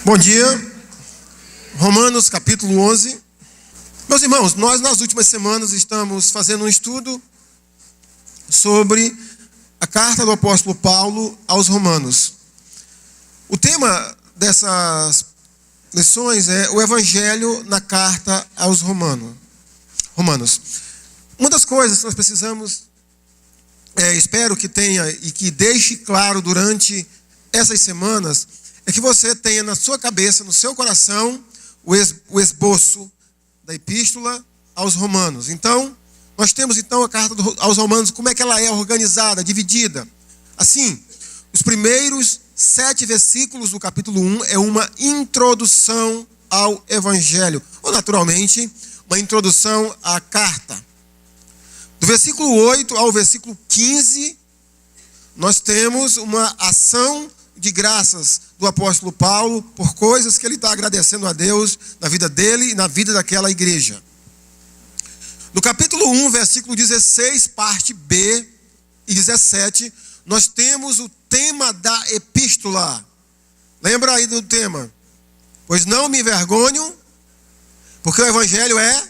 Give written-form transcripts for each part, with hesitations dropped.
Bom dia, Romanos capítulo 11. Meus irmãos, nós nas últimas semanas estamos fazendo um estudo sobre a carta do apóstolo Paulo aos Romanos. O tema dessas lições é o Evangelho na carta aos Romanos. Uma das coisas que nós precisamos, espero que tenha e que deixe claro durante essas semanas, é que você tenha na sua cabeça, no seu coração, o esboço da epístola aos Romanos. Então, nós temos então a carta aos Romanos, como é que ela é organizada, dividida. Assim, os primeiros 7 versículos do capítulo 1 é uma introdução ao Evangelho, ou naturalmente, uma introdução à carta. Do versículo 8 ao versículo 15, nós temos uma ação de graças do apóstolo Paulo por coisas que ele está agradecendo a Deus na vida dele e na vida daquela igreja. No capítulo 1, versículo 16, parte B e 17, nós temos o tema da epístola. Lembra aí do tema? Pois não me envergonho, porque o evangelho é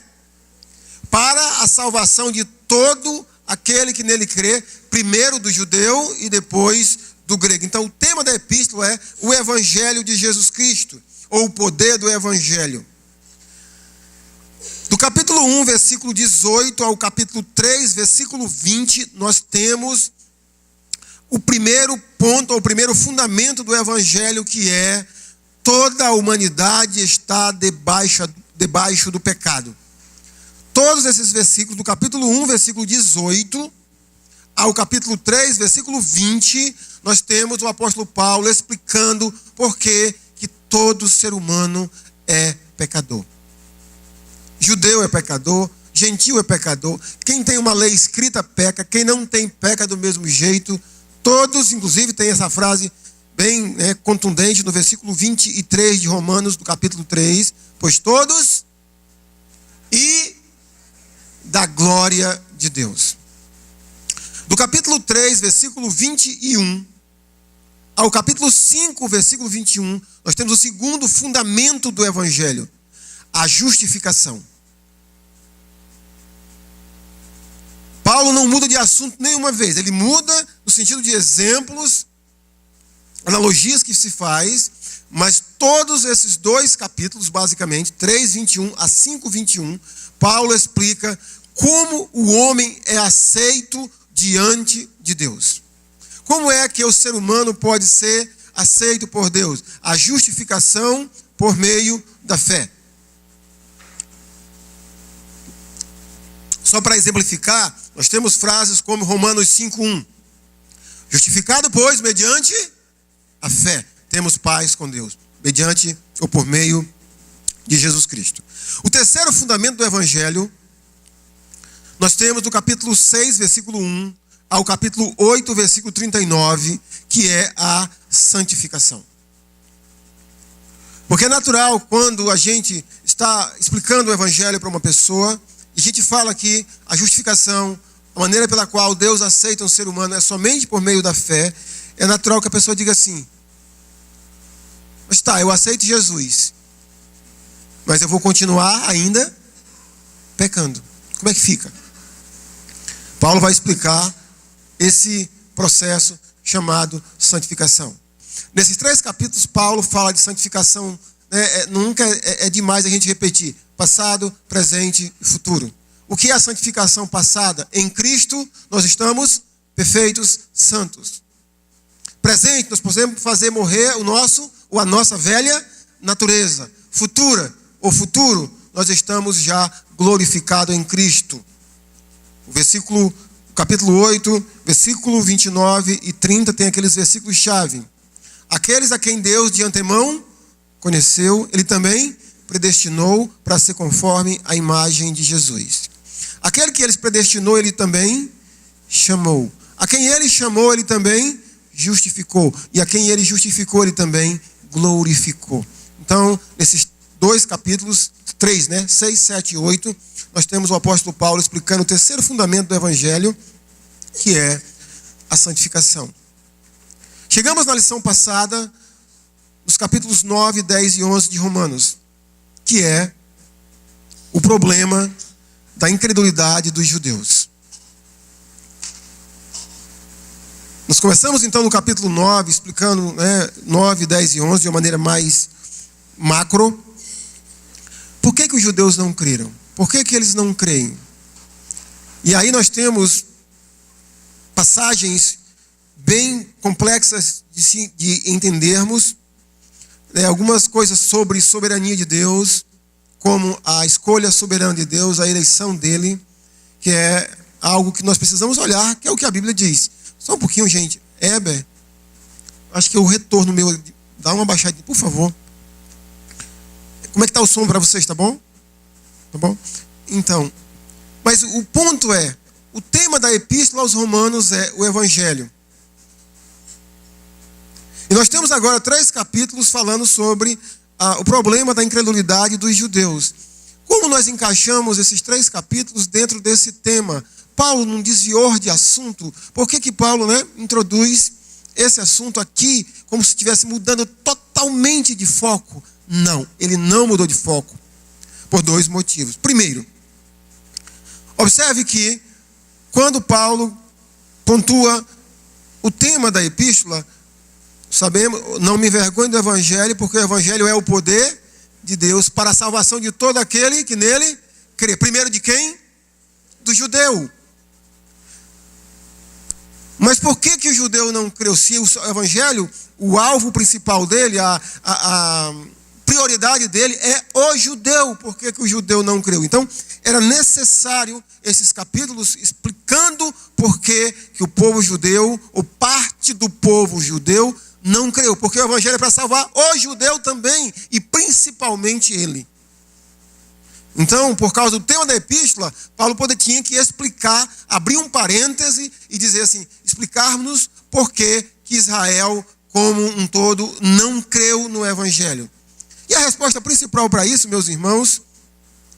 para a salvação de todo aquele que nele crê, primeiro do judeu e depois do grego. Então o tema da epístola é o evangelho de Jesus Cristo, ou o poder do evangelho. Do capítulo 1, versículo 18 ao capítulo 3, versículo 20, nós temos o primeiro ponto, ou o primeiro fundamento do evangelho, que é: toda a humanidade está debaixo do pecado. Todos esses versículos, do capítulo 1, versículo 18, ao capítulo 3, versículo 20, nós temos o apóstolo Paulo explicando por que todo ser humano é pecador. Judeu é pecador, gentil é pecador, quem tem uma lei escrita peca, quem não tem peca do mesmo jeito. Todos, inclusive, tem essa frase bem contundente no versículo 23 de Romanos, do capítulo 3, pois todos e da glória de Deus. Do capítulo 3, versículo 21, ao capítulo 5, versículo 21, nós temos o segundo fundamento do evangelho, a justificação. Paulo não muda de assunto nenhuma vez, ele muda no sentido de exemplos, analogias que se faz, mas todos esses 2 capítulos, basicamente, 3:21 a 5:21, Paulo explica como o homem é aceito diante de Deus. Como é que o ser humano pode ser aceito por Deus? A justificação por meio da fé. Só para exemplificar, nós temos frases como Romanos 5:1. Justificado, pois, mediante a fé, temos paz com Deus, mediante ou por meio de Jesus Cristo. O terceiro fundamento do evangelho, nós temos do capítulo 6, versículo 1, ao capítulo 8, versículo 39, que é a santificação. Porque é natural, quando a gente está explicando o evangelho para uma pessoa, e a gente fala que a justificação, a maneira pela qual Deus aceita um ser humano é somente por meio da fé, é natural que a pessoa diga assim: mas tá, eu aceito Jesus, mas eu vou continuar ainda pecando. Como é que fica? Paulo vai explicar esse processo chamado santificação. Nesses 3 capítulos, Paulo fala de santificação, nunca é demais a gente repetir: passado, presente e futuro. O que é a santificação passada? Em Cristo nós estamos perfeitos, santos. Presente, nós podemos fazer morrer a nossa velha natureza. Futura, ou futuro, nós estamos já glorificados em Cristo. O capítulo 8, versículo 29 e 30 tem aqueles versículos-chave. Aqueles a quem Deus de antemão conheceu, ele também predestinou para ser conforme a imagem de Jesus. Aquele que ele predestinou, ele também chamou. A quem ele chamou, ele também justificou. E a quem ele justificou, ele também glorificou. Então, nesses 2 capítulos, 3, 6, 7 e 8, nós temos o apóstolo Paulo explicando o terceiro fundamento do evangelho, que é a santificação. Chegamos na lição passada nos capítulos 9, 10 e 11 de Romanos, que é o problema da incredulidade dos judeus. Nós começamos então no capítulo 9, explicando 9, 10 e 11 de uma maneira mais macro. Por que os judeus não creram? Por que eles não creem? E aí nós temos passagens bem complexas de entendermos, algumas coisas sobre soberania de Deus, como a escolha soberana de Deus, a eleição dele, que é algo que nós precisamos olhar, que é o que a Bíblia diz. Só um pouquinho, gente. Heber, acho que o retorno meu, dá uma baixadinha, por favor. Como é que está o som para vocês, tá bom? Tá bom? Então, mas o ponto é, o tema da epístola aos Romanos é o Evangelho. E nós temos agora 3 capítulos falando sobre o problema da incredulidade dos judeus. Como nós encaixamos esses 3 capítulos dentro desse tema? Paulo não desviou de assunto. Por que Paulo introduz esse assunto aqui como se estivesse mudando totalmente de foco? Não, ele não mudou de foco. Por 2 motivos. Primeiro, observe que quando Paulo pontua o tema da epístola, sabemos, não me envergonhe do Evangelho, porque o Evangelho é o poder de Deus para a salvação de todo aquele que nele crê. Primeiro de quem? Do judeu. Mas por que o judeu não creu? Se o Evangelho, o alvo principal dele, a prioridade dele é o judeu. Por que o judeu não creu? Então, era necessário esses capítulos explicando por que o povo judeu, ou parte do povo judeu, não creu. Porque o Evangelho é para salvar o judeu também, e principalmente ele. Então, por causa do tema da epístola, Paulo tinha que explicar, abrir um parêntese e dizer assim, explicarmos por que Israel, como um todo, não creu no Evangelho. E a resposta principal para isso, meus irmãos,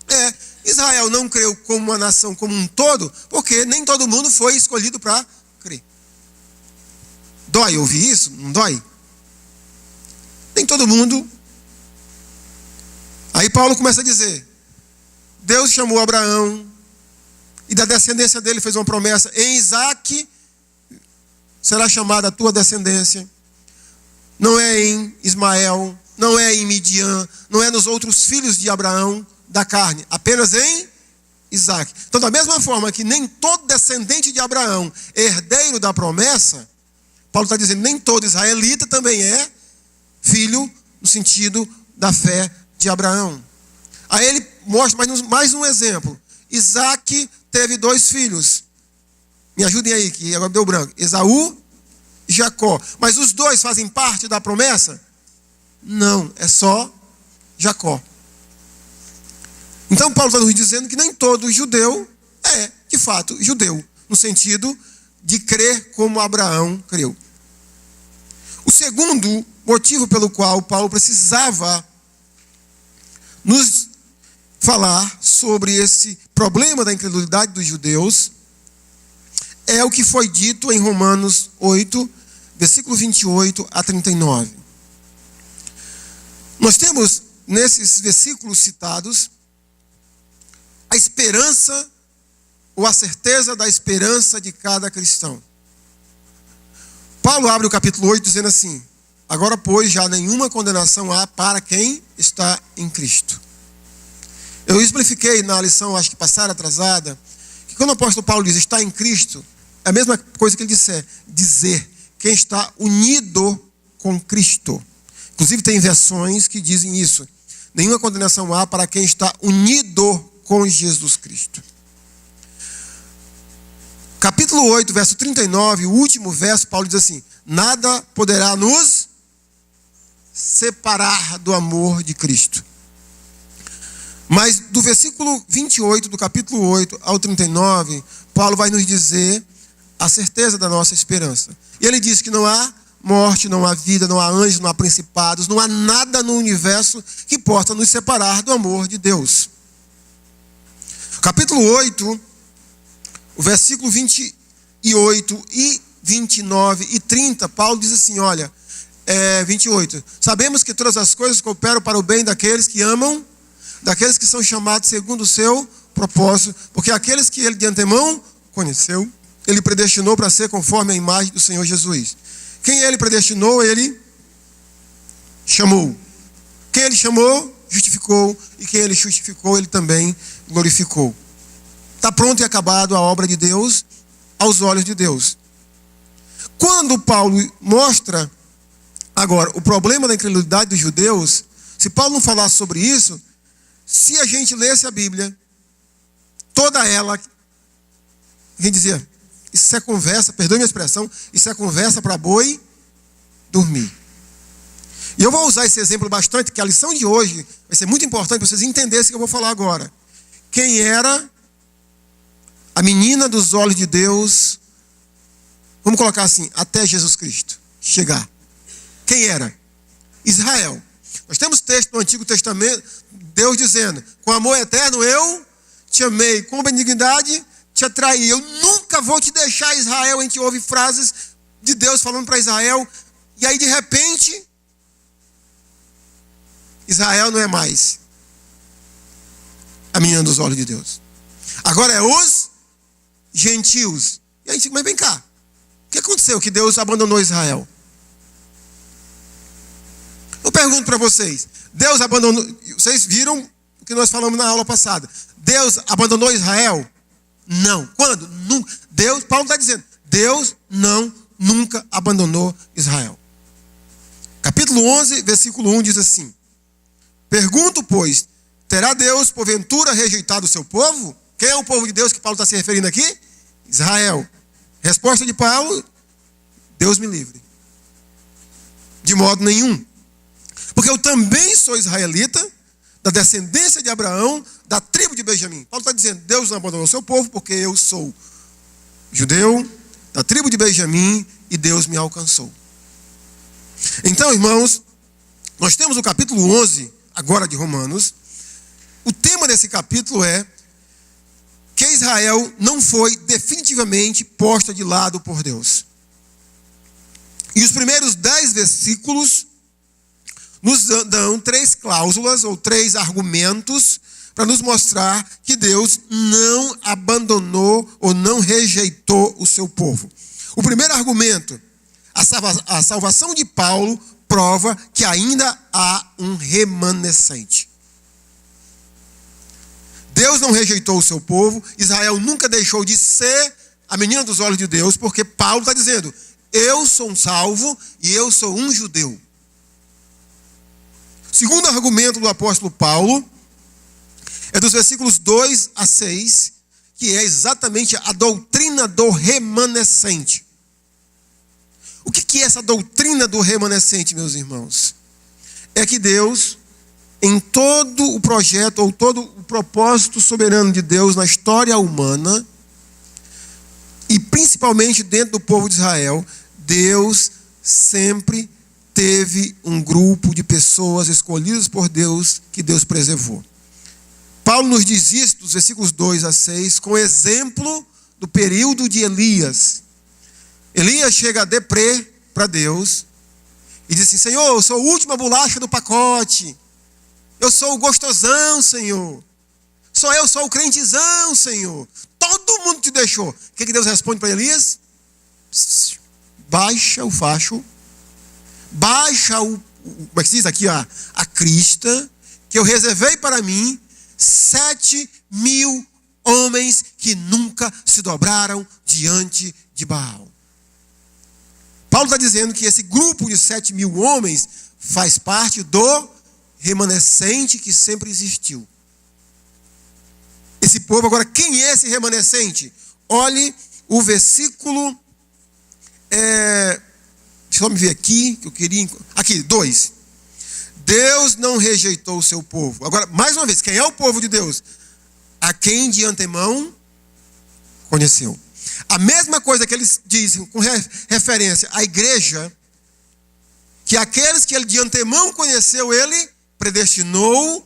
é: Israel não creu como uma nação como um todo, porque nem todo mundo foi escolhido para crer. Dói ouvir isso? Não dói? Nem todo mundo. Aí Paulo começa a dizer, Deus chamou Abraão, e da descendência dele fez uma promessa, em Isaque será chamada a tua descendência. Não é em Ismael, não é em Midian, não é nos outros filhos de Abraão da carne, apenas em Isaque. Então, da mesma forma que nem todo descendente de Abraão é herdeiro da promessa, Paulo está dizendo, nem todo israelita também é filho no sentido da fé de Abraão. Aí ele mostra mais um exemplo. Isaque teve 2 filhos. Me ajudem aí, que agora deu branco. Esaú e Jacó. Mas os 2 fazem parte da promessa? Não, é só Jacó. Então Paulo está nos dizendo que nem todo judeu é, de fato, judeu. No sentido de crer como Abraão creu. O segundo motivo pelo qual Paulo precisava nos falar sobre esse problema da incredulidade dos judeus é o que foi dito em Romanos 8, versículo 28 a 39. Nós temos nesses versículos citados a esperança ou a certeza da esperança de cada cristão. Paulo abre o capítulo 8 dizendo assim, agora pois já nenhuma condenação há para quem está em Cristo. Eu expliquei na lição, acho que passada, atrasada, que quando o apóstolo Paulo diz está em Cristo, é a mesma coisa que ele dizer quem está unido com Cristo. Inclusive tem versões que dizem isso. Nenhuma condenação há para quem está unido com Jesus Cristo. Capítulo 8, verso 39, o último verso, Paulo diz assim, nada poderá nos separar do amor de Cristo. Mas do versículo 28 do capítulo 8 ao 39, Paulo vai nos dizer a certeza da nossa esperança. E ele diz que não há morte, não há vida, não há anjos, não há principados, não há nada no universo que possa nos separar do amor de Deus. Capítulo 8, o versículo 28 e 29 e 30, Paulo diz assim, olha, 28. Sabemos que todas as coisas cooperam para o bem daqueles que amam, daqueles que são chamados segundo o seu propósito, porque aqueles que ele de antemão conheceu, ele predestinou para ser conforme a imagem do Senhor Jesus. Quem ele predestinou, ele chamou. Quem ele chamou, justificou. E quem ele justificou, ele também glorificou. Está pronto e acabado a obra de Deus aos olhos de Deus. Quando Paulo mostra agora o problema da incredulidade dos judeus, se Paulo não falasse sobre isso, se a gente lesse a Bíblia, toda ela, a gente dizia, isso é conversa, perdoe minha expressão, isso é conversa para boi dormir. E eu vou usar esse exemplo bastante, que a lição de hoje vai ser muito importante para vocês entenderem o que eu vou falar agora. Quem era a menina dos olhos de Deus, vamos colocar assim, até Jesus Cristo chegar. Quem era? Israel. Nós temos texto no Antigo Testamento, Deus dizendo, com amor eterno eu te amei, com benignidade te atraí. Eu nunca vou te deixar, Israel. A gente ouve frases de Deus falando para Israel, e aí de repente, Israel não é mais a menina dos olhos de Deus. Agora é os gentios. E a gente, mas vem cá, o que aconteceu que Deus abandonou Israel? Eu pergunto para vocês, Deus abandonou, vocês viram o que nós falamos na aula passada, Deus abandonou Israel? Não. Quando? Nunca. Deus, Paulo está dizendo, Deus nunca abandonou Israel. Capítulo 11, versículo 1 diz assim, pergunto, pois, terá Deus porventura rejeitado o seu povo? Quem é o povo de Deus que Paulo está se referindo aqui? Israel. Resposta de Paulo, Deus me livre. De modo nenhum. Porque eu também sou israelita, da descendência de Abraão, da tribo de Benjamim. Paulo está dizendo, Deus não abandonou o seu povo, porque eu sou judeu, da tribo de Benjamim, e Deus me alcançou. Então, irmãos, nós temos o capítulo 11, agora de Romanos. O tema desse capítulo é que Israel não foi definitivamente posta de lado por Deus. E os primeiros 10 versículos nos dão 3 cláusulas ou 3 argumentos para nos mostrar que Deus não abandonou ou não rejeitou o seu povo. O primeiro argumento, a salvação de Paulo prova que ainda há um remanescente. Deus não rejeitou o seu povo, Israel nunca deixou de ser a menina dos olhos de Deus, porque Paulo está dizendo, eu sou um salvo e eu sou um judeu. O segundo argumento do apóstolo Paulo é dos versículos 2 a 6, que é exatamente a doutrina do remanescente. O que é essa doutrina do remanescente, meus irmãos? É que Deus, em todo o projeto ou todo o propósito soberano de Deus na história humana, e principalmente dentro do povo de Israel, Deus sempre teve um grupo de pessoas escolhidas por Deus que Deus preservou. Paulo nos diz isso, dos versículos 2 a 6, com exemplo do período de Elias. Elias chega a deprê para Deus e diz assim, Senhor, eu sou a última bolacha do pacote. Eu sou o gostosão, Senhor. Eu sou o crentezão, Senhor. Todo mundo te deixou. O que Deus responde para Elias? Baixa o facho. Baixa como é que se diz aqui, a crista, que eu reservei para mim 7.000 homens que nunca se dobraram diante de Baal. Paulo está dizendo que esse grupo de 7.000 homens faz parte do remanescente que sempre existiu. Esse povo, agora, quem é esse remanescente? Olhe o versículo, deixa eu só me ver aqui, que eu queria, aqui, 2. Deus não rejeitou o seu povo. Agora, mais uma vez, quem é o povo de Deus? A quem de antemão conheceu. A mesma coisa que eles dizem com referência à igreja, que aqueles que ele de antemão conheceu, ele predestinou,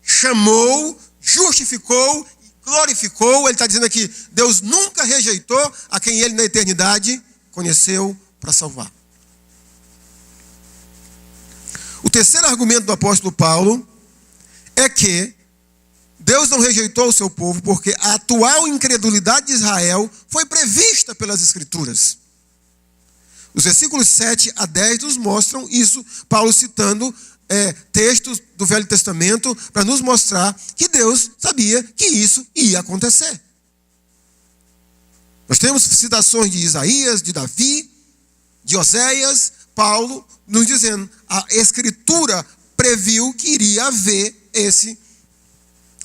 chamou, justificou e glorificou. Ele está dizendo aqui, Deus nunca rejeitou a quem ele na eternidade conheceu para salvar. terceiro argumento do apóstolo Paulo é que Deus não rejeitou o seu povo porque a atual incredulidade de Israel foi prevista pelas Escrituras. Os versículos 7 a 10 nos mostram isso, Paulo citando textos do Velho Testamento para nos mostrar que Deus sabia que isso ia acontecer. Nós temos citações de Isaías, de Davi, de Oséias, Paulo nos dizendo, a Escritura previu que iria haver esse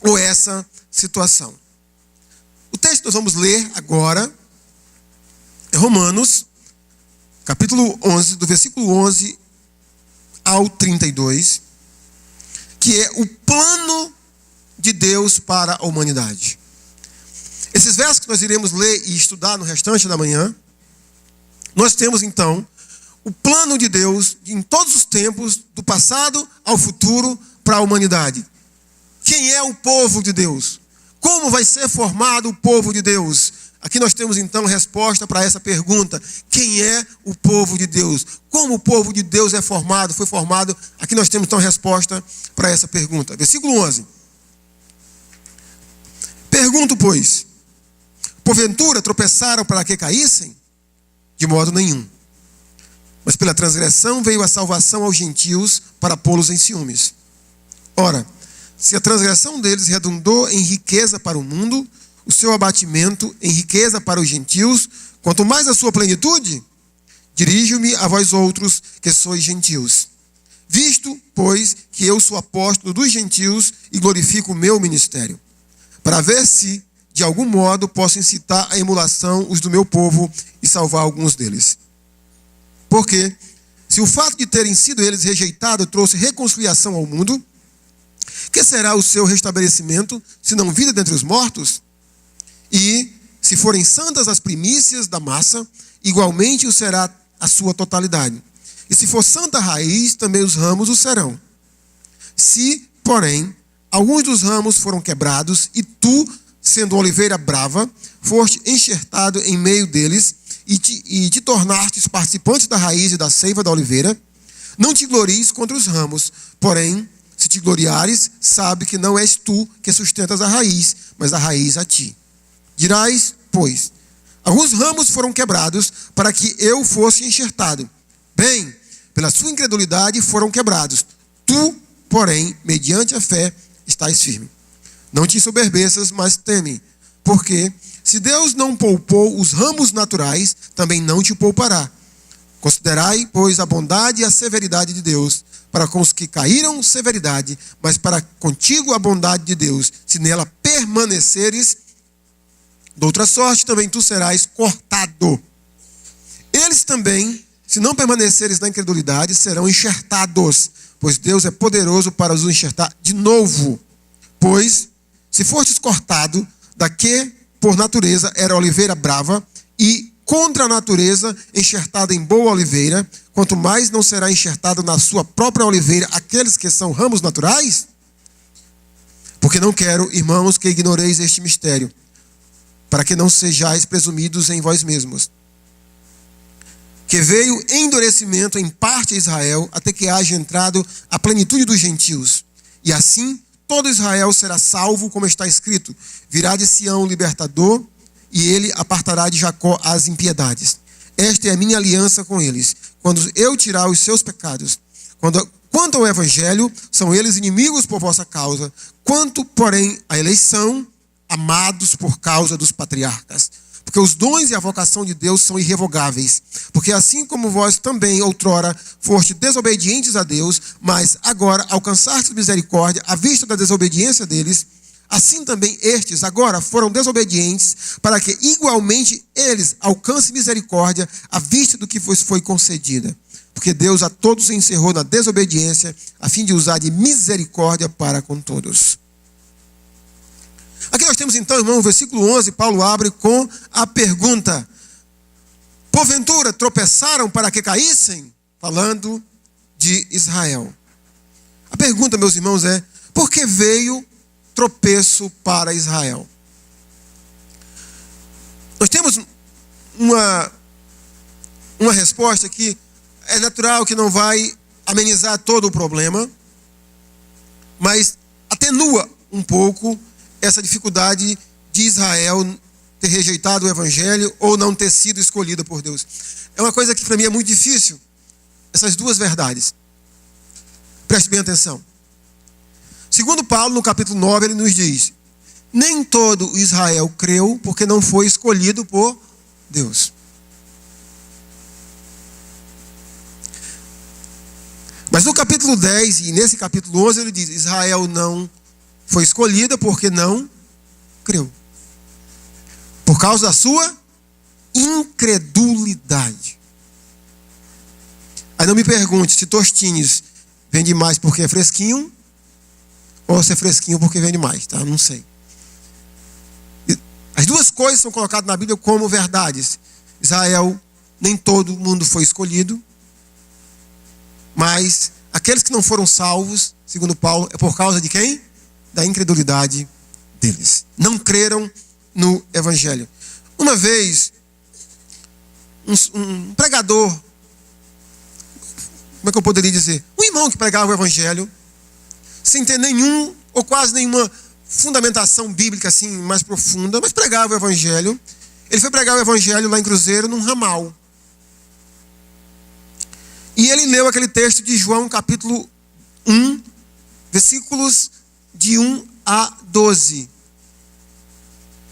ou essa situação. O texto que nós vamos ler agora é Romanos, capítulo 11, do versículo 11 ao 32, que é o plano de Deus para a humanidade. Esses versos que nós iremos ler e estudar no restante da manhã, nós temos então o plano de Deus em todos os tempos, do passado ao futuro, para a humanidade. Quem é o povo de Deus? Como vai ser formado o povo de Deus? Aqui nós temos então resposta para essa pergunta. Quem é o povo de Deus? Como o povo de Deus é formado, foi formado? Aqui nós temos então resposta para essa pergunta. Versículo 11. Pergunto, pois, porventura tropeçaram para que caíssem? De modo nenhum. Mas pela transgressão veio a salvação aos gentios para pô-los em ciúmes. Ora, se a transgressão deles redundou em riqueza para o mundo, o seu abatimento em riqueza para os gentios, quanto mais a sua plenitude, dirijo-me a vós outros que sois gentios. Visto, pois, que eu sou apóstolo dos gentios e glorifico o meu ministério, para ver se, de algum modo, posso incitar à emulação os do meu povo e salvar alguns deles. Porque, se o fato de terem sido eles rejeitados trouxe reconciliação ao mundo, que será o seu restabelecimento, se não vida dentre os mortos? E, se forem santas as primícias da massa, igualmente o será a sua totalidade. E se for santa a raiz, também os ramos o serão. Se, porém, alguns dos ramos foram quebrados, e tu, sendo oliveira brava, foste enxertado em meio deles, e te tornastes participantes da raiz e da seiva da oliveira, não te glories contra os ramos, porém, se te gloriares, sabe que não és tu que sustentas a raiz, mas a raiz a ti. Dirás, pois, alguns ramos foram quebrados para que eu fosse enxertado. Bem, pela sua incredulidade foram quebrados. Tu, porém, mediante a fé, estás firme. Não te ensoberbeças, mas teme, porque se Deus não poupou os ramos naturais, também não te poupará. Considerai, pois, a bondade e a severidade de Deus, para com os que caíram, severidade, mas para contigo a bondade de Deus, se nela permaneceres, de outra sorte também tu serás cortado. Eles também, se não permaneceres na incredulidade, serão enxertados, pois Deus é poderoso para os enxertar de novo. Pois, se fostes cortado, da que por natureza era oliveira brava, e contra a natureza enxertada em boa oliveira, quanto mais não será enxertado na sua própria oliveira aqueles que são ramos naturais? Porque não quero, irmãos, que ignoreis este mistério, para que não sejais presumidos em vós mesmos, que veio endurecimento em parte a Israel, até que haja entrado a plenitude dos gentios. E assim, todo Israel será salvo, como está escrito: virá de Sião o libertador, e ele apartará de Jacó as impiedades. Esta é a minha aliança com eles, quando eu tirar os seus pecados. Quanto ao evangelho, são eles inimigos por vossa causa. Quanto, porém, à eleição, amados por causa dos patriarcas. Porque os dons e a vocação de Deus são irrevogáveis. Porque assim como vós também, outrora, foste desobedientes a Deus, mas agora alcançastes misericórdia à vista da desobediência deles, assim também estes agora foram desobedientes, para que igualmente eles alcancem misericórdia à vista do que vos foi concedida. Porque Deus a todos encerrou na desobediência, a fim de usar de misericórdia para com todos. Aqui nós temos então, irmão, o versículo 11, Paulo abre com a pergunta: porventura tropeçaram para que caíssem? Falando de Israel. A pergunta, meus irmãos, é: por que veio tropeço para Israel? Nós temos uma resposta que é natural que não vai amenizar todo o problema, mas atenua um pouco essa dificuldade de Israel ter rejeitado o evangelho ou não ter sido escolhida por Deus. É uma coisa que para mim é muito difícil, essas duas verdades. Preste bem atenção. Segundo Paulo, no capítulo 9, ele nos diz: nem todo Israel creu porque não foi escolhido por Deus. Mas no capítulo 10 e nesse capítulo 11 ele diz: Israel não foi escolhida porque não creu. Por causa da sua incredulidade. Aí não me pergunte se Tostines vende mais porque é fresquinho ou se é fresquinho porque vende mais, tá? Não sei. As duas coisas são colocadas na Bíblia como verdades. Israel, nem todo mundo foi escolhido, mas aqueles que não foram salvos, segundo Paulo, é por causa de quem? Da incredulidade deles. Não creram no evangelho. Uma vez, um pregador, como é que eu poderia dizer? Um irmão que pregava o evangelho, sem ter nenhum ou quase nenhuma fundamentação bíblica assim mais profunda, mas pregava o evangelho. Ele foi pregar o evangelho lá em Cruzeiro, num ramal. E ele leu aquele texto de João, capítulo 1, versículos de 1 a 12.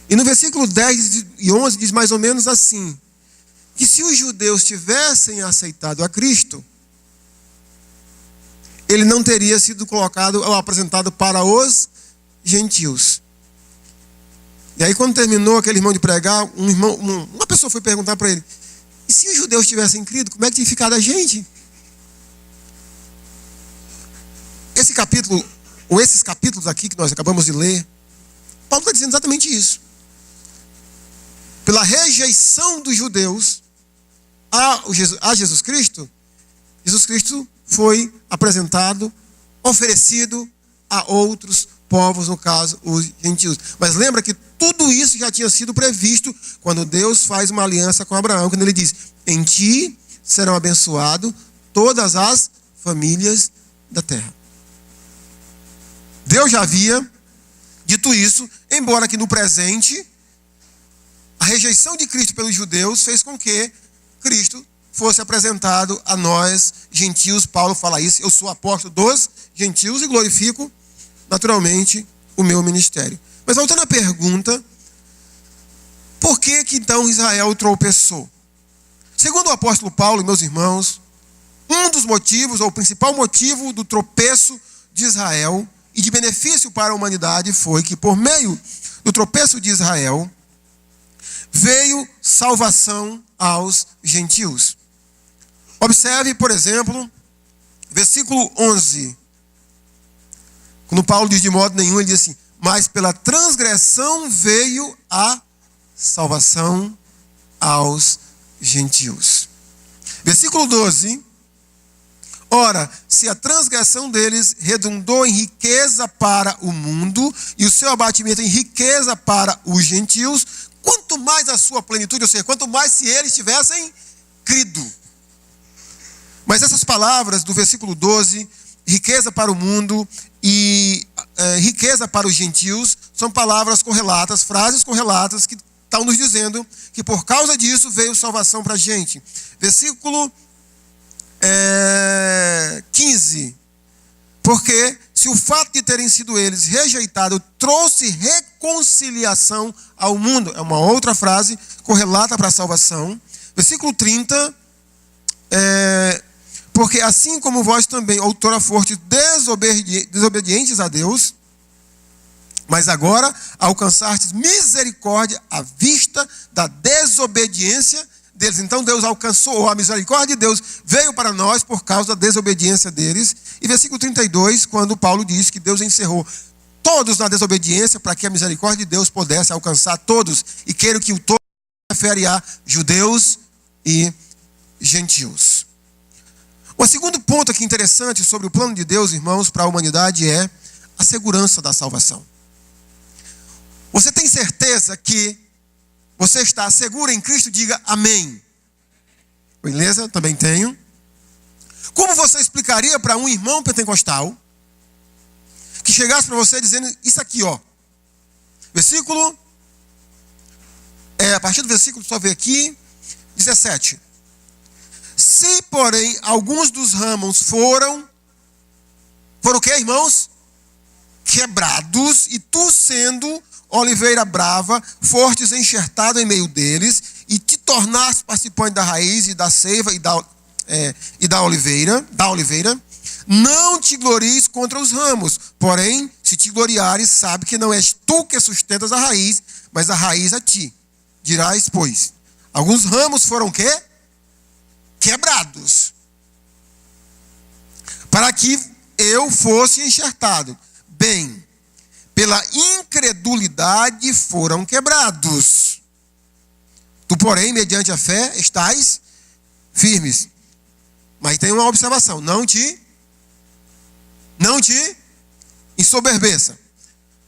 E no versículo 10 e 11 diz mais ou menos assim: que se os judeus tivessem aceitado a Cristo, ele não teria sido colocado ou apresentado para os gentios. E aí quando terminou aquele irmão de pregar, uma pessoa foi perguntar para ele: e se os judeus tivessem crido, como é que tinha ficado a gente? Esse capítulo, ou esses capítulos aqui que nós acabamos de ler, Paulo está dizendo exatamente isso. Pela rejeição dos judeus a Jesus Cristo, Jesus Cristo foi apresentado, oferecido a outros povos, no caso, os gentios. Mas lembra que tudo isso já tinha sido previsto quando Deus faz uma aliança com Abraão, quando ele diz: em ti serão abençoadas todas as famílias da terra. Deus já havia dito isso, embora que no presente a rejeição de Cristo pelos judeus fez com que Cristo fosse apresentado a nós, gentios. Paulo fala isso: eu sou apóstolo dos gentios e glorifico naturalmente o meu ministério. Mas voltando à pergunta, por que então Israel tropeçou? Segundo o apóstolo Paulo, meus irmãos, um dos motivos, ou o principal motivo do tropeço de Israel e de benefício para a humanidade foi que por meio do tropeço de Israel veio salvação aos gentios. Observe, por exemplo, versículo 11. Quando Paulo diz de modo nenhum, ele diz assim: mas pela transgressão veio a salvação aos gentios. Versículo 12. Ora, se a transgressão deles redundou em riqueza para o mundo, e o seu abatimento em riqueza para os gentios, quanto mais a sua plenitude, ou seja, quanto mais se eles tivessem crido. Mas essas palavras do versículo 12, riqueza para o mundo e riqueza para os gentios, são palavras correlatas, frases correlatas que estão nos dizendo que por causa disso veio salvação para a gente. Versículo 15. Porque se o fato de terem sido eles rejeitados trouxe reconciliação ao mundo, é uma outra frase correlata para a salvação. Versículo 30. Porque assim como vós também outrora fostes desobedientes a Deus, mas agora alcançastes misericórdia à vista da desobediência deles. Então Deus alcançou, a misericórdia de Deus veio para nós por causa da desobediência deles. E versículo 32, quando Paulo diz que Deus encerrou todos na desobediência para que a misericórdia de Deus pudesse alcançar todos. E quero que o todo se refere a judeus e gentios. O segundo ponto aqui interessante sobre o plano de Deus, irmãos, para a humanidade é a segurança da salvação. Você tem certeza que você está seguro em Cristo? Diga amém. Beleza? Também tenho. Como você explicaria para um irmão pentecostal que chegasse para você dizendo isso aqui, ó. Versículo, a partir do versículo, só ver aqui, 17. Se, porém, alguns dos ramos foram o quê, irmãos? Quebrados, e tu sendo oliveira brava, fortes enxertado em meio deles, e te tornaste participante da raiz e da seiva e da oliveira, não te glories contra os ramos, porém, se te gloriares, sabe que não és tu que sustentas a raiz, mas a raiz a ti. Dirás, pois, alguns ramos foram o quê? Quebrados, para que eu fosse enxertado. Bem, pela incredulidade foram quebrados. Tu, porém, mediante a fé, estás firmes. Mas tem uma observação, não te ensoberbeça.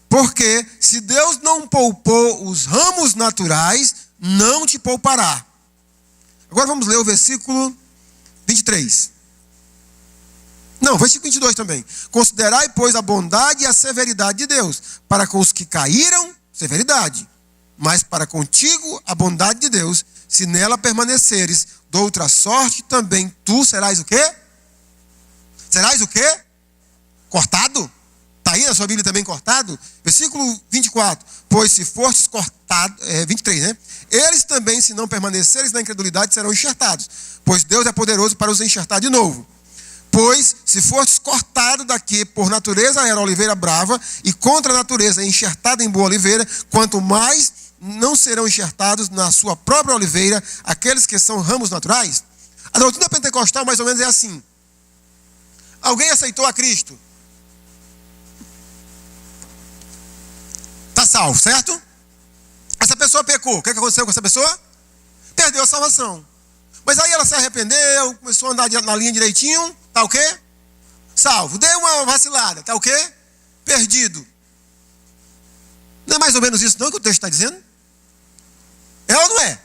Porque se Deus não poupou os ramos naturais, não te poupará. Agora vamos ler o versículo 23. Não, versículo 22 também. Considerai, pois, a bondade e a severidade de Deus. Para com os que caíram, severidade. Mas para contigo, a bondade de Deus. Se nela permaneceres, de outra sorte, também tu serás o quê? Serás o quê? Cortado? Está aí na sua Bíblia também cortado? Versículo 24. Pois se fostes cortados, 23, né? Eles também, se não permaneceres na incredulidade, serão enxertados. Pois Deus é poderoso para os enxertar de novo. Pois, se fostes cortado daqui, por natureza era oliveira brava, e contra a natureza enxertada em boa oliveira, quanto mais não serão enxertados na sua própria oliveira aqueles que são ramos naturais? A doutrina pentecostal mais ou menos é assim. Alguém aceitou a Cristo? Está salvo, certo? Essa pessoa pecou. O que aconteceu com essa pessoa? Perdeu a salvação. Mas aí ela se arrependeu, começou a andar na linha direitinho, tá o quê? Salvo. Deu uma vacilada, tá o quê? Perdido. Não é mais ou menos isso não que o texto está dizendo? É ou não é?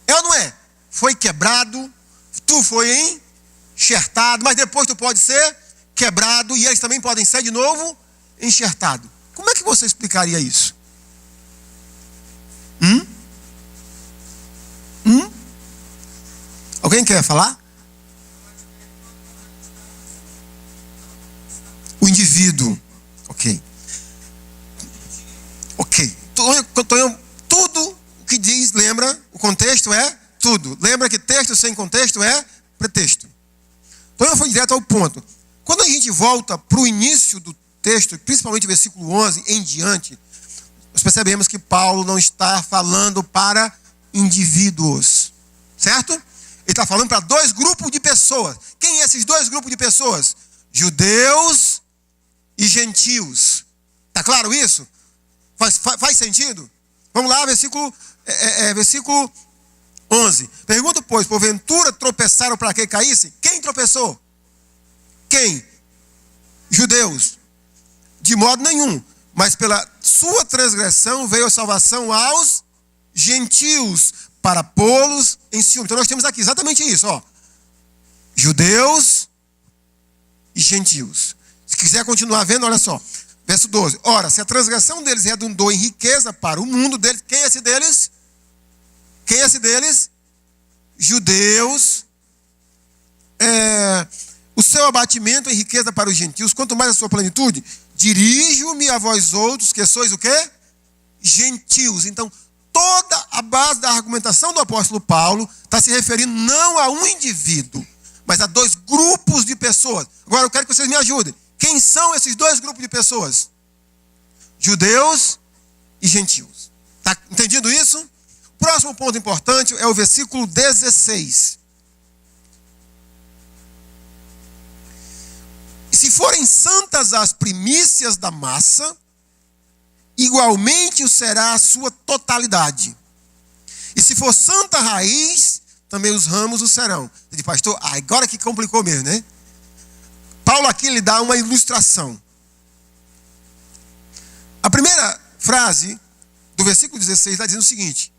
É ou não é? Foi quebrado, tu foi enxertado, mas depois tu pode ser quebrado e eles também podem ser de novo enxertados. Como é que você explicaria isso? Alguém quer falar? O indivíduo. Ok. Tudo o que diz, lembra, o contexto é tudo. Lembra que texto sem contexto é pretexto. Então eu fui direto ao ponto. Quando a gente volta para o início do texto, principalmente o versículo 11 em diante, nós percebemos que Paulo não está falando para indivíduos. Certo? Ele está falando para dois grupos de pessoas. Quem é esses dois grupos de pessoas? Judeus e gentios. Está claro isso? Faz sentido? Vamos lá, versículo 11. Pergunto, pois, porventura tropeçaram para que caíssem? Quem tropeçou? Quem? Judeus. De modo nenhum. Mas pela sua transgressão veio a salvação aos gentios, para pô-los em ciúme. Então nós temos aqui exatamente isso, ó. Judeus e gentios. Se quiser continuar vendo, olha só. Verso 12. Ora, se a transgressão deles redundou em riqueza para o mundo deles, quem é esse deles? Quem é esse deles? Judeus. O seu abatimento em riqueza para os gentios, quanto mais a sua plenitude, dirijo-me a vós outros, que sois o quê? Gentios. Então, toda a base da argumentação do apóstolo Paulo está se referindo não a um indivíduo, mas a dois grupos de pessoas. Agora eu quero que vocês me ajudem. Quem são esses dois grupos de pessoas? Judeus e gentios. Está entendido isso? O próximo ponto importante é o versículo 16. Se forem santas as primícias da massa, igualmente o será a sua totalidade. E se for santa a raiz, também os ramos o serão. Eu digo, pastor, agora que complicou mesmo, né? Paulo aqui lhe dá uma ilustração. A primeira frase do versículo 16 está dizendo o seguinte.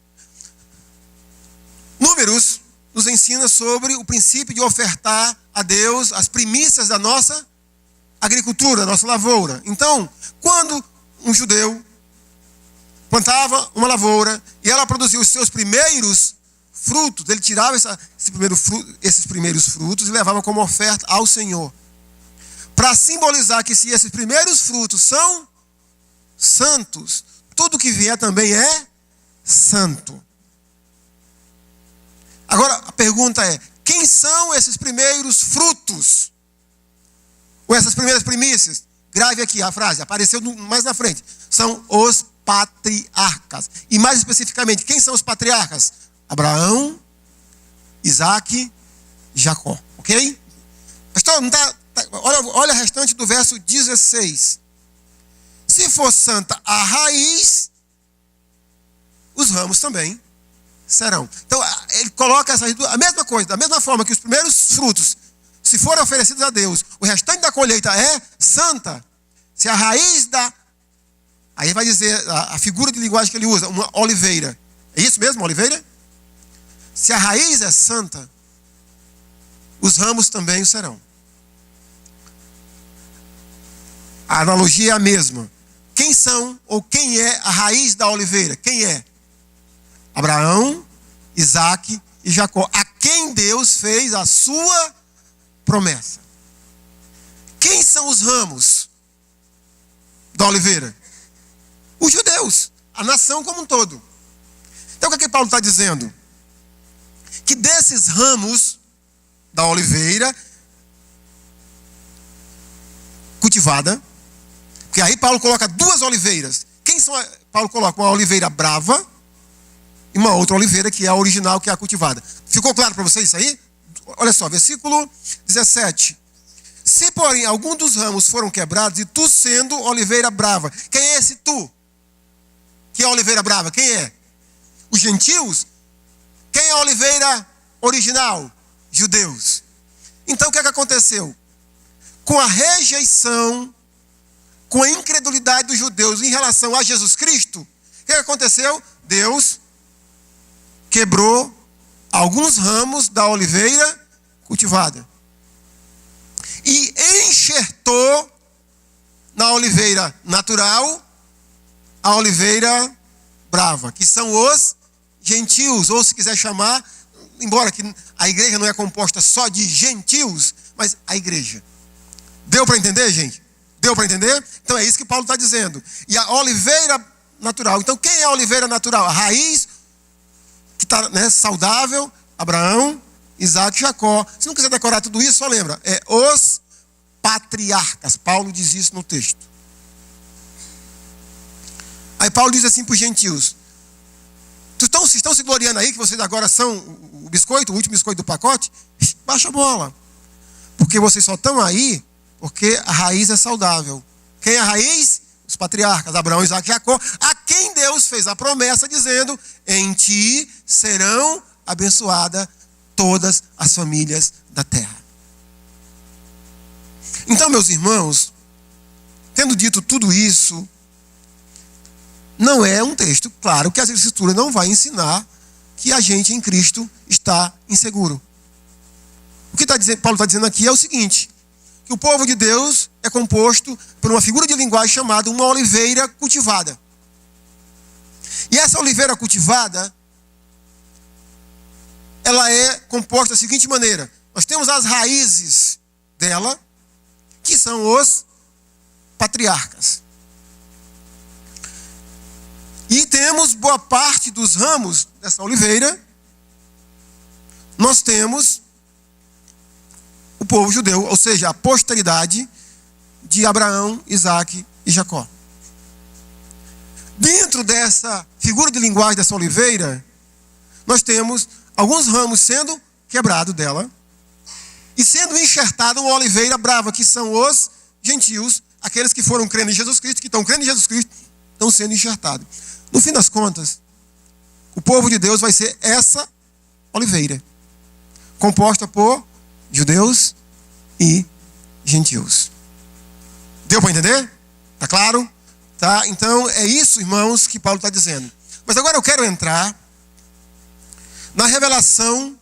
Números nos ensina sobre o princípio de ofertar a Deus as primícias da nossa agricultura, da nossa lavoura. Então, quando um judeu plantava uma lavoura e ela produziu os seus primeiros frutos, ele tirava esses primeiros frutos e levava como oferta ao Senhor. Para simbolizar que se esses primeiros frutos são santos, tudo que vier também é santo. Agora, a pergunta é, quem são esses primeiros frutos? Ou essas primeiras primícias? Grave aqui a frase, apareceu mais na frente. São os patriarcas. E mais especificamente, quem são os patriarcas? Abraão, Isaac e Jacó. Ok? Pastor, não tá, olha o restante do verso 16. Se for santa a raiz, os ramos também serão. Então, ele coloca a mesma coisa, da mesma forma que os primeiros frutos, se forem oferecidos a Deus, o restante da colheita é santa. Se a raiz da... Aí vai dizer a figura de linguagem que ele usa, uma oliveira. É isso mesmo, oliveira? Se a raiz é santa, os ramos também o serão. A analogia é a mesma. Quem são ou quem é a raiz da oliveira? Quem é? Abraão, Isaac e Jacó, a quem Deus fez a sua promessa. Quem são os ramos da oliveira? Os judeus, a nação como um todo. Então o que Paulo está dizendo? Que desses ramos da oliveira cultivada, porque aí Paulo coloca duas oliveiras. Quem são? Paulo coloca uma oliveira brava e uma outra oliveira que é a original, que é a cultivada. Ficou claro para vocês isso aí? Olha só, versículo 17. Se, porém, algum dos ramos foram quebrados, e tu sendo oliveira brava. Quem é esse tu? Que é a oliveira brava? Quem é? Os gentios? Quem é a oliveira original? Judeus. Então, o que é que aconteceu? Com a rejeição, com a incredulidade dos judeus em relação a Jesus Cristo, o que aconteceu? Deus quebrou alguns ramos da oliveira cultivada e enxertou na oliveira natural a oliveira brava, que são os gentios, ou se quiser chamar, embora que a igreja não é composta só de gentios, mas a igreja. Deu para entender, gente? Deu para entender? Então é isso que Paulo está dizendo. E a oliveira natural. Então quem é a oliveira natural? A raiz que está, né, saudável, Abraão, Isaac e Jacó. Se não quiser decorar tudo isso, só lembra. É os patriarcas. Paulo diz isso no texto. Aí Paulo diz assim para os gentios. Vocês estão se gloriando aí que vocês agora são o biscoito, o último biscoito do pacote? Baixa a bola. Porque vocês só estão aí porque a raiz é saudável. Quem é a raiz? Os patriarcas, Abraão, Isaac e Jacó, a quem Deus fez a promessa dizendo: em ti serão abençoadas todas as famílias da terra. Então, meus irmãos, tendo dito tudo isso, não é um texto, claro, que a Escritura não vai ensinar que a gente em Cristo está inseguro. O que Paulo está dizendo aqui é o seguinte: que o povo de Deus é composto por uma figura de linguagem chamada uma oliveira cultivada. E essa oliveira cultivada, ela é composta da seguinte maneira: nós temos as raízes dela, que são os patriarcas. E temos boa parte dos ramos dessa oliveira, nós temos o povo judeu, ou seja, a posteridade de Abraão, Isaac e Jacó. Dentro dessa figura de linguagem dessa oliveira, nós temos alguns ramos sendo quebrados dela e sendo enxertada uma oliveira brava, que são os gentios, aqueles que foram crendo em Jesus Cristo, que estão crendo em Jesus Cristo, estão sendo enxertados. No fim das contas, o povo de Deus vai ser essa oliveira, composta por judeus e gentios. Deu para entender? Tá claro? Tá? Então é isso, irmãos, que Paulo está dizendo. Mas agora eu quero entrar na revelação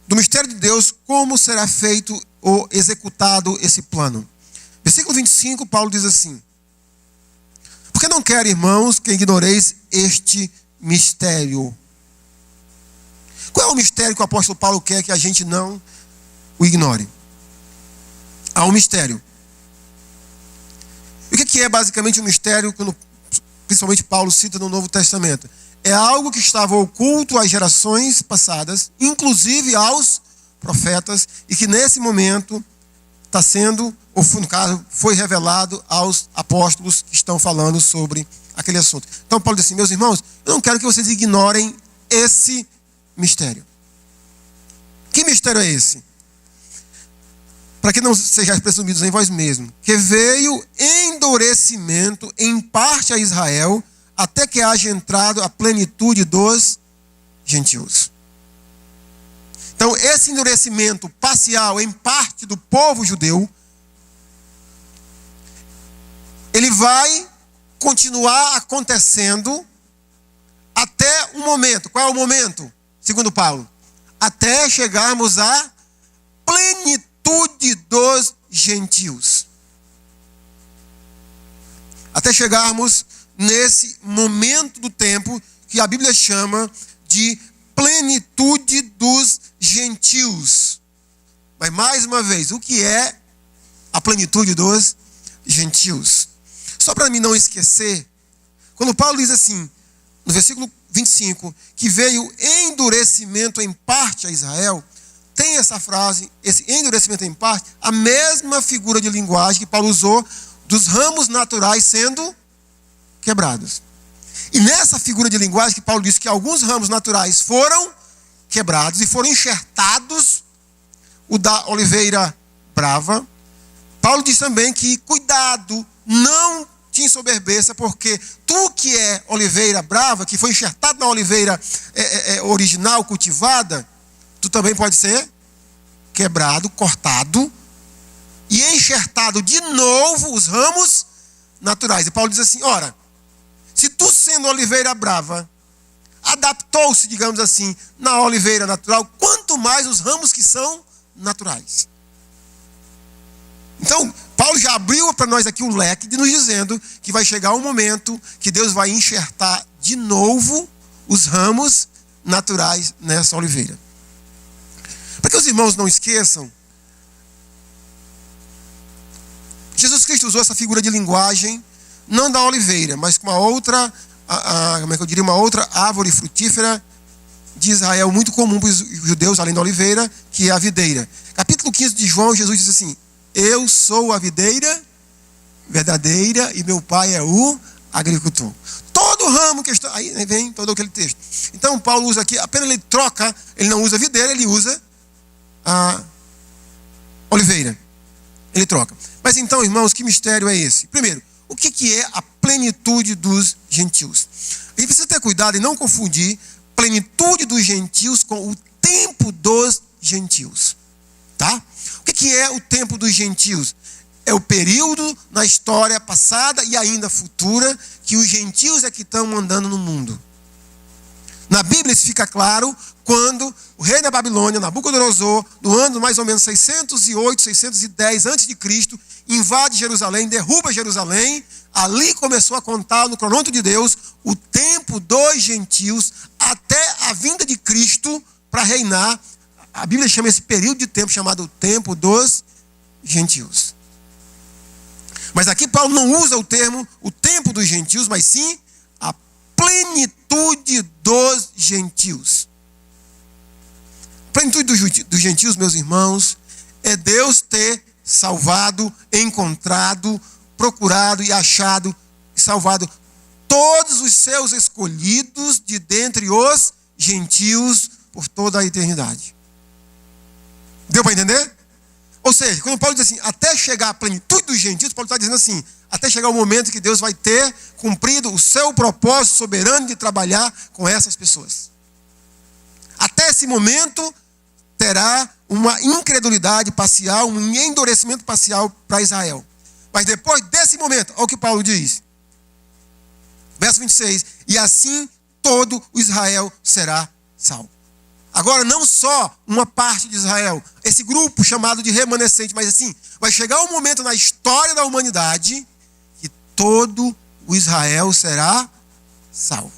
do mistério de Deus, como será feito ou executado esse plano. Versículo 25, Paulo diz assim: porque não quero, irmãos, que ignoreis este mistério. Qual é o mistério que o apóstolo Paulo quer que a gente não o ignore? Há um mistério. E o que é basicamente um mistério, quando principalmente Paulo cita no Novo Testamento? É algo que estava oculto às gerações passadas, inclusive aos profetas, e que nesse momento está sendo, ou no caso, foi revelado aos apóstolos que estão falando sobre aquele assunto. Então Paulo diz assim: meus irmãos, eu não quero que vocês ignorem esse mistério. Que mistério é esse? Para que não sejais presumidos em vós mesmos, que veio endurecimento em parte a Israel, até que haja entrado a plenitude dos gentios. Então, esse endurecimento parcial em parte do povo judeu, ele vai continuar acontecendo até um momento. Qual é o momento? Segundo Paulo, até chegarmos à plenitude dos gentios. Até chegarmos nesse momento do tempo que a Bíblia chama de plenitude dos gentios. Mas mais uma vez, o que é a plenitude dos gentios? Só para mim não esquecer, quando Paulo diz assim, no versículo 25, que veio endurecimento em parte a Israel, tem essa frase, esse endurecimento em parte, a mesma figura de linguagem que Paulo usou dos ramos naturais sendo quebrados. E nessa figura de linguagem que Paulo disse que alguns ramos naturais foram quebrados e foram enxertados, o da oliveira brava, Paulo diz também que cuidado, não te ensoberbeça, porque tu que é oliveira brava, que foi enxertado na oliveira original, cultivada, tu também pode ser quebrado, cortado e enxertado de novo os ramos naturais. E Paulo diz assim: ora, se tu sendo oliveira brava, adaptou-se, digamos assim, na oliveira natural, quanto mais os ramos que são naturais. Então, Paulo já abriu para nós aqui o leque de nos dizendo que vai chegar um momento que Deus vai enxertar de novo os ramos naturais nessa oliveira. Para que os irmãos não esqueçam, Jesus Cristo usou essa figura de linguagem não da oliveira, mas com uma outra, como é que eu diria, uma outra árvore frutífera de Israel, muito comum para os judeus, além da oliveira, que é a videira. Capítulo 15 de João, Jesus diz assim: eu sou a videira verdadeira e meu pai é o agricultor. Todo ramo que está... Aí vem todo aquele texto. Então Paulo usa aqui, apenas ele troca, ele não usa videira, ele usa a oliveira. Ele troca. Mas então, irmãos, que mistério é esse? Primeiro, o que é a plenitude dos gentios? A gente precisa ter cuidado e não confundir plenitude dos gentios com o tempo dos gentios. Tá? O que é o tempo dos gentios? É o período na história passada e ainda futura que os gentios é que estão andando no mundo. Na Bíblia isso fica claro quando o rei da Babilônia, Nabucodonosor, no ano mais ou menos 608, 610 a.C., invade Jerusalém, derruba Jerusalém. Ali começou a contar no cronômetro de Deus o tempo dos gentios até a vinda de Cristo para reinar. A Bíblia chama esse período de tempo chamado o tempo dos gentios. Mas aqui Paulo não usa o termo o tempo dos gentios, mas sim a plenitude dos gentios. A plenitude dos gentios, meus irmãos, é Deus ter salvado, encontrado, procurado e achado e salvado todos os seus escolhidos de dentre os gentios por toda a eternidade. Deu para entender? Ou seja, quando Paulo diz assim, até chegar à plenitude dos gentios, Paulo está dizendo assim, até chegar o momento que Deus vai ter cumprido o seu propósito soberano de trabalhar com essas pessoas. Até esse momento, terá uma incredulidade parcial, um endurecimento parcial para Israel. Mas depois desse momento, olha o que Paulo diz. Verso 26, e assim todo o Israel será salvo. Agora, não só uma parte de Israel, esse grupo chamado de remanescente, mas assim, vai chegar um momento na história da humanidade que todo o Israel será salvo.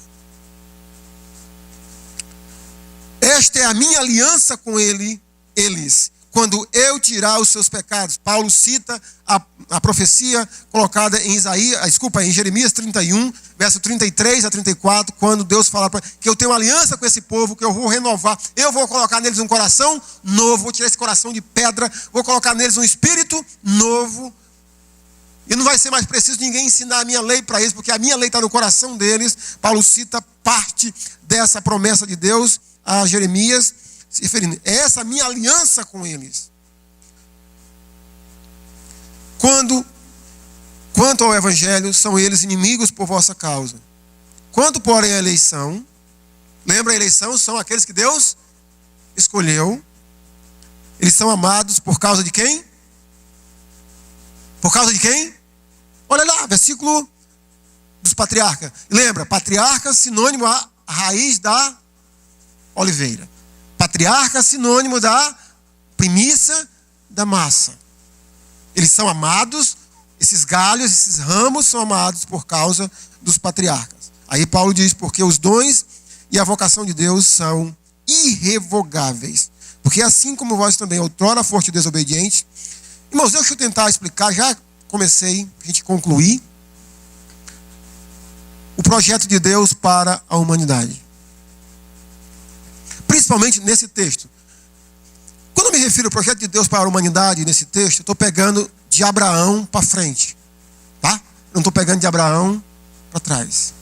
Esta é a minha aliança com eles, quando eu tirar os seus pecados. Paulo cita a profecia colocada em Jeremias 31, verso 33 a 34, quando Deus fala que eu tenho uma aliança com esse povo, que eu vou renovar, eu vou colocar neles um coração novo, vou tirar esse coração de pedra, vou colocar neles um espírito novo, e não vai ser mais preciso ninguém ensinar a minha lei para eles, porque a minha lei está no coração deles. Paulo cita parte dessa promessa de Deus a Jeremias, se referindo, é essa minha aliança com eles. Quanto ao evangelho, são eles inimigos por vossa causa. Quanto, porém, à eleição, lembra, a eleição são aqueles que Deus escolheu. Eles são amados por causa de quem? Por causa de quem? Olha lá, versículo dos patriarcas. Lembra, patriarca sinônimo a raiz da oliveira. Patriarca sinônimo da primícia da massa. Eles são amados, esses galhos, esses ramos são amados por causa dos patriarcas. Aí Paulo diz, porque os dons e a vocação de Deus são irrevogáveis. Porque assim como vós também outrora foste desobedientes. Irmãos, deixa eu tentar explicar, já comecei, a gente concluir, o projeto de Deus para a humanidade. Principalmente nesse texto. Quando eu me refiro ao projeto de Deus para a humanidade nesse texto, eu estou pegando de Abraão para frente. Tá? Não estou pegando de Abraão para trás.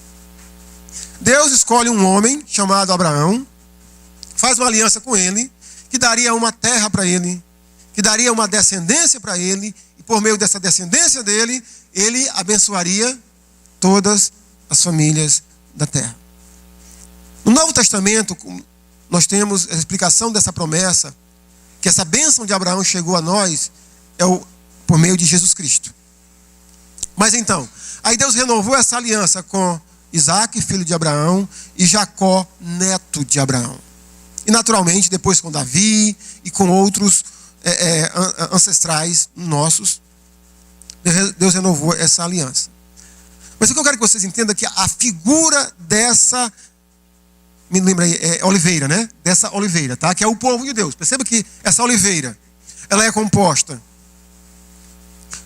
Deus escolhe um homem chamado Abraão, faz uma aliança com ele, que daria uma terra para ele, que daria uma descendência para ele, e por meio dessa descendência dele, ele abençoaria todas as famílias da terra. No Novo Testamento, nós temos a explicação dessa promessa, que essa bênção de Abraão chegou a nós por meio de Jesus Cristo. Mas então, aí Deus renovou essa aliança com Isaac, filho de Abraão, e Jacó, neto de Abraão. E naturalmente, depois com Davi e com outros ancestrais nossos, Deus renovou essa aliança. Mas o que eu quero que vocês entendam é que a figura dessa, me lembra aí, oliveira, né? Dessa oliveira, tá? Que é o povo de Deus. Perceba que essa oliveira, ela é composta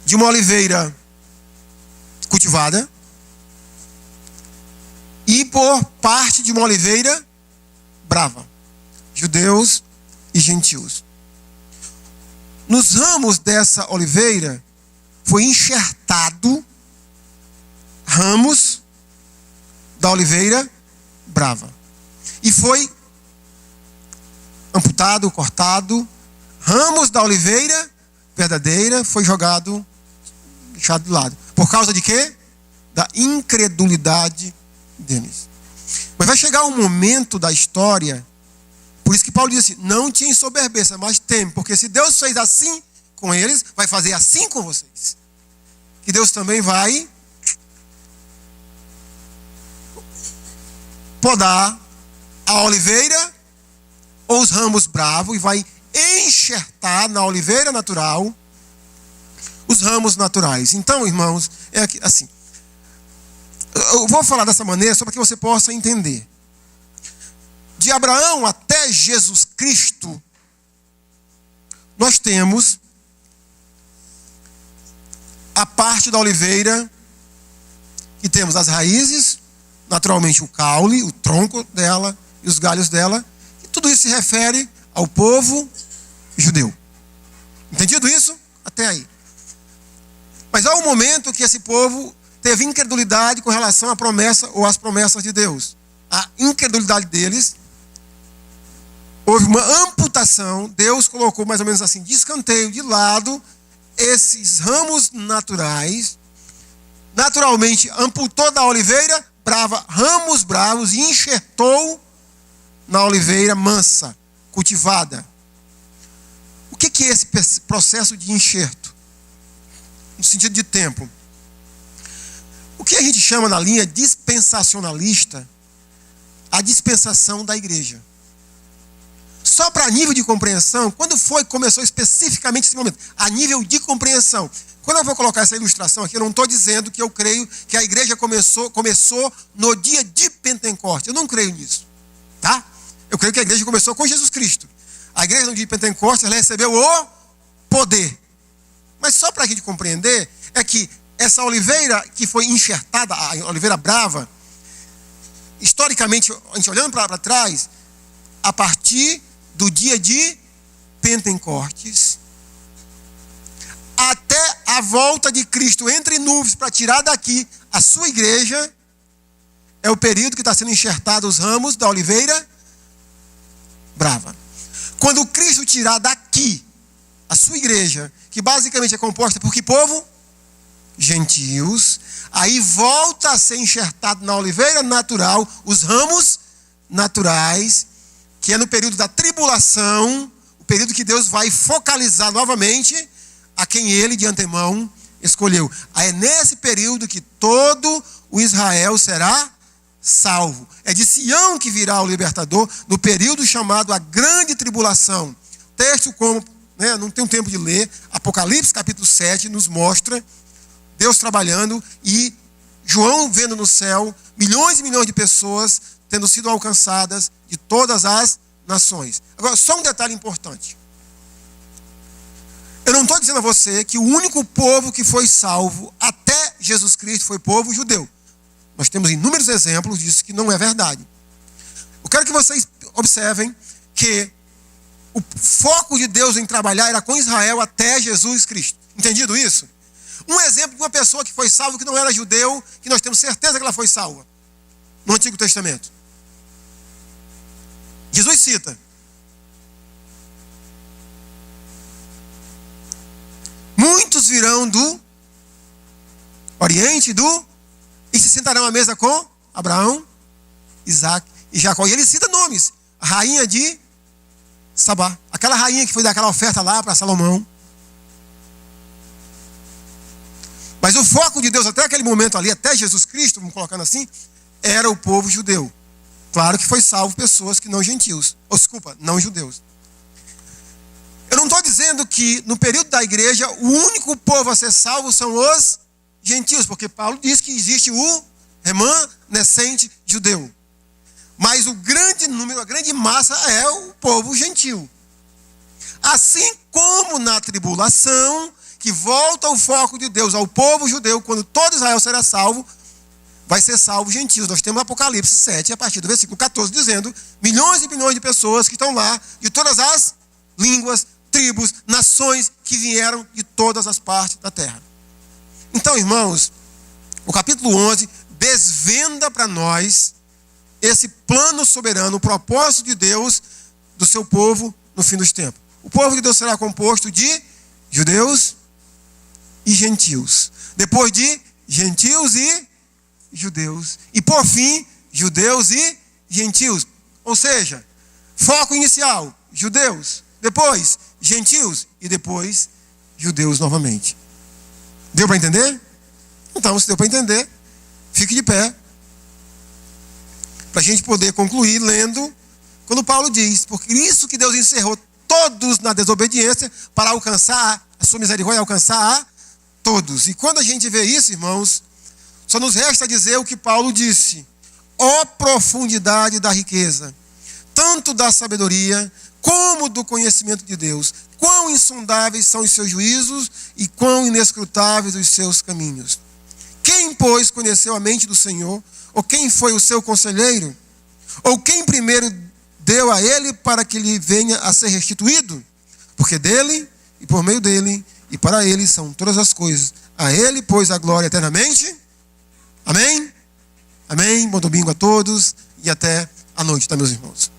de uma oliveira cultivada e por parte de uma oliveira brava. Judeus e gentios. Nos ramos dessa oliveira foi enxertado ramos da oliveira brava. E foi amputado, cortado, ramos da oliveira verdadeira foi deixado de lado. Por causa de quê? Da incredulidade deles. Mas vai chegar um momento da história, por isso que Paulo diz assim, não te ensoberbeça, mas teme, porque se Deus fez assim com eles, vai fazer assim com vocês. Que Deus também vai podar a oliveira ou os ramos bravos e vai enxertar na oliveira natural os ramos naturais. Então, irmãos, é assim. Eu vou falar dessa maneira só para que você possa entender. De Abraão até Jesus Cristo, nós temos a parte da oliveira que temos as raízes, naturalmente o caule, o tronco dela e os galhos dela. E tudo isso se refere ao povo judeu. Entendido isso? Até aí. Mas há um momento que esse povo teve incredulidade com relação à promessa ou às promessas de Deus. A incredulidade deles, houve uma amputação, Deus colocou mais ou menos assim, de escanteio, de lado, esses ramos naturais, naturalmente amputou da oliveira brava ramos bravos e enxertou na oliveira mansa, cultivada. O que é esse processo de enxerto? No sentido de tempo. O que a gente chama na linha dispensacionalista a dispensação da igreja. Só para nível de compreensão, quando foi que começou especificamente esse momento? A nível de compreensão. Quando eu vou colocar essa ilustração aqui, eu não estou dizendo que eu creio que a igreja começou no dia de Pentecostes. Eu não creio nisso. Tá? Eu creio que a igreja começou com Jesus Cristo. A igreja no dia de Pentecostes, ela recebeu o poder. Mas só para a gente compreender, é que essa oliveira que foi enxertada, a oliveira brava, historicamente, a gente olhando para trás, a partir do dia de Pentecostes, até a volta de Cristo entre nuvens para tirar daqui a sua igreja, é o período que está sendo enxertado os ramos da oliveira brava. Quando Cristo tirar daqui a sua igreja, que basicamente é composta por que povo? Gentios. Aí volta a ser enxertado na oliveira natural os ramos naturais, que é no período da tribulação, o período que Deus vai focalizar novamente a quem ele de antemão escolheu. Aí é nesse período que todo o Israel será salvo. É de Sião que virá o libertador, no período chamado a grande tribulação. Texto como, não tenho tempo de ler, Apocalipse capítulo 7 nos mostra Deus trabalhando e João vendo no céu milhões e milhões de pessoas tendo sido alcançadas de todas as nações. Agora, só um detalhe importante. Eu não estou dizendo a você que o único povo que foi salvo até Jesus Cristo foi o povo judeu. Nós temos inúmeros exemplos disso que não é verdade. Eu quero que vocês observem que o foco de Deus em trabalhar era com Israel até Jesus Cristo. Entendido isso? Um exemplo de uma pessoa que foi salva, que não era judeu, que nós temos certeza que ela foi salva no Antigo Testamento. Jesus cita: muitos virão do Oriente e se sentarão à mesa com Abraão, Isaac e Jacó. E ele cita nomes. A rainha de Sabá, aquela rainha que foi dar aquela oferta lá para Salomão. Mas o foco de Deus até aquele momento ali, até Jesus Cristo, vamos colocando assim, era o povo judeu. Claro que foi salvo pessoas que não gentios. Não judeus. Eu não estou dizendo que no período da igreja o único povo a ser salvo são os gentios, porque Paulo diz que existe o remanescente judeu. Mas o grande número, a grande massa é o povo gentil. Assim como na tribulação, que volta o foco de Deus ao povo judeu, quando todo Israel será salvo, vai ser salvo gentios. Nós temos Apocalipse 7, a partir do versículo 14, dizendo milhões e milhões de pessoas que estão lá, de todas as línguas, tribos, nações que vieram de todas as partes da terra. Então, irmãos, o capítulo 11 desvenda para nós esse plano soberano, o propósito de Deus do seu povo no fim dos tempos. O povo de Deus será composto de judeus e gentios. Depois de gentios e judeus. E por fim, judeus e gentios. Ou seja, foco inicial, judeus. Depois, gentios. E depois, judeus novamente. Deu para entender? Então, se deu para entender, fique de pé. Para a gente poder concluir lendo, quando Paulo diz: por isso que Deus encerrou todos na desobediência, para alcançar a sua misericórdia, alcançar a todos. E quando a gente vê isso, irmãos, só nos resta dizer o que Paulo disse: ó profundidade da riqueza, tanto da sabedoria, como do conhecimento de Deus. Quão insondáveis são os seus juízos e quão inescrutáveis os seus caminhos. Quem, pois, conheceu a mente do Senhor? Ou quem foi o seu conselheiro? Ou quem primeiro deu a ele para que lhe venha a ser restituído? Porque dele, e por meio dele, e para ele são todas as coisas. A ele, pois, a glória eternamente. Amém? Amém? Bom domingo a todos e até a noite, tá, meus irmãos?